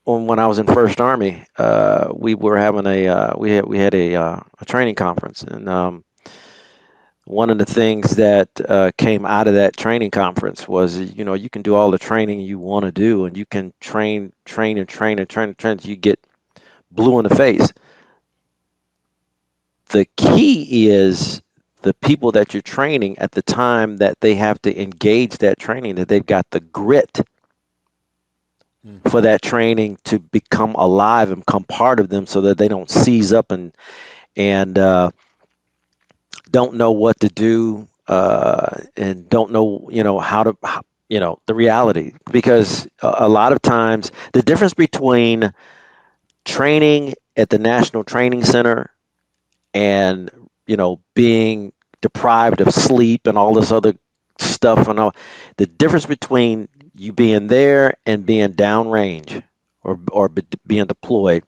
when I was in First Army, we were having we had a training conference, and one of the things that came out of that training conference was, you can do all the training you want to do, and you can train, until you get blue in the face. The key is the people that you're training at the time that they have to engage that training, that they've got the grit Mm. for that training to become alive and become part of them, so that they don't seize up and don't know what to do, and don't know, how to, the reality. Because a lot of times the difference between training at the National Training Center and, being deprived of sleep and all this other stuff, and all the difference between you being there and being downrange, or being deployed,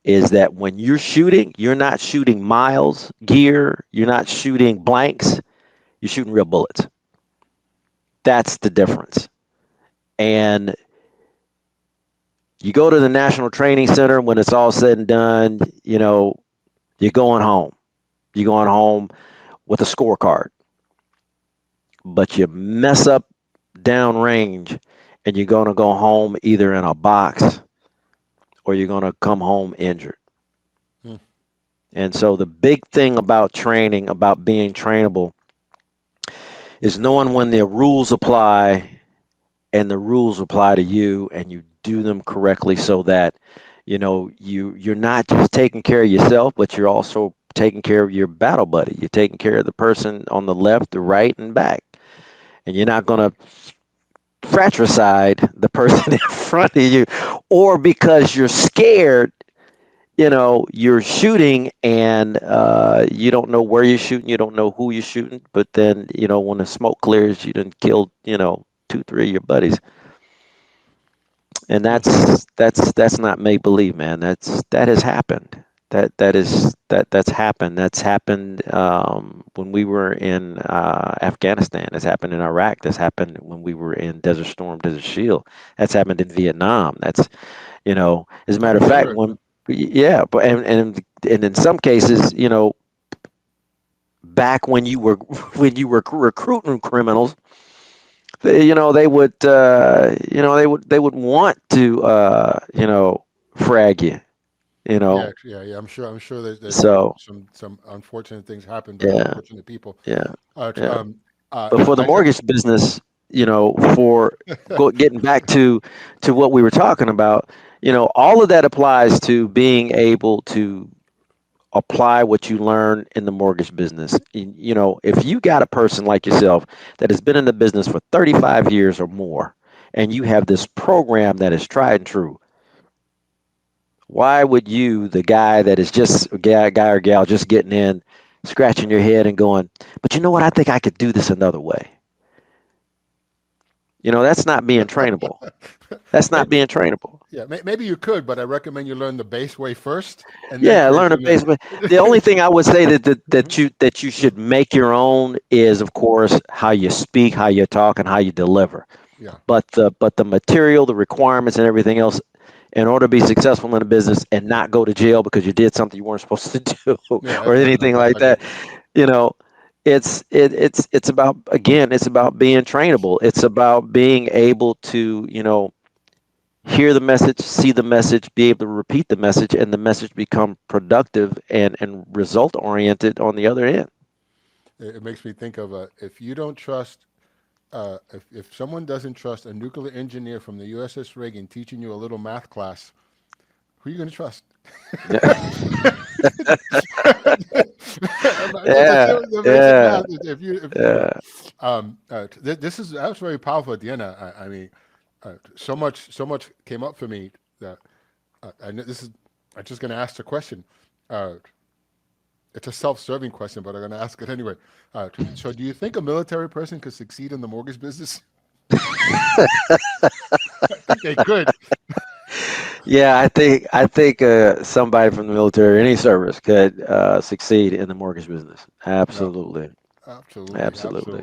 is that when you're shooting, you're not shooting miles gear, you're not shooting blanks, you're shooting real bullets. That's the difference. And you go to the National Training Center, when it's all said and done, you're going home. You're going home with a scorecard, but you mess up downrange, and you're going to go home either in a box, or you're going to come home injured. Mm. And so the big thing about training, about being trainable, is knowing when the rules apply, and the rules apply to you, and you do them correctly, so that you're not just taking care of yourself, but you're also taking care of your battle buddy. You're taking care of the person on the left, the right, and back, and you're not going to fratricide the person in front of you, or because you're scared, you're shooting, and you don't know where you're shooting, you don't know who you're shooting, but then, when the smoke clears, you done killed, two, three of your buddies. And Mm. that's not make believe, man. That has happened. That's happened. That's happened when we were in Afghanistan. That's happened in Iraq. That's happened when we were in Desert Storm, Desert Shield. That's happened in Vietnam. As a Oh, matter of fact, sure. when yeah, but and in some cases, back when you were when you were recruiting criminals, they would want to, frag you, you Yeah, know. yeah, yeah. I'm sure there's been So some unfortunate things happen by yeah, unfortunate people. yeah, Uh, t- yeah. um, But for the I mortgage business, for getting back to what we were talking about, all of that applies to being able to apply what you learn in the mortgage business. If you got a person like yourself that has been in the business for 35 years or more, and you have this program that is tried and true, why would you, the guy that is just a guy or gal just getting in, scratching your head and going, but you know what? I think I could do this another way. That's not being trainable. That's not maybe being trainable. yeah, maybe you could, but I recommend you learn the base way first and then Yeah, train learn a from there. basic. The only thing I would say Mhm. that you should make your own is, of course, how you speak, how you talk, and how you deliver. Yeah, But the material, the requirements, and everything else, in order to be successful in a business and not go to jail because you did something you weren't supposed to do, yeah, or anything like I get that, it. you know, it's about, again, it's about being trainable. It's about being able to, hear the message, see the message, be able to repeat the message, and the message become productive and result oriented on the other end. It makes me think of if you don't trust, if someone doesn't trust a nuclear engineer from the USS Reagan teaching you a little math class, who are you going to trust? Yeah, The basic yeah, math. If you yeah. this is that was very powerful at the end. I mean, so much came up for me that I know this is. I'm just going to ask the question. Uh, it's a self-serving question, but I'm going to ask it anyway. So, do you think a military person could succeed in the mortgage business? I think they could. Yeah, I think somebody from the military, any service, could succeed in the mortgage business. Yeah, Absolutely, absolutely, absolutely. absolutely.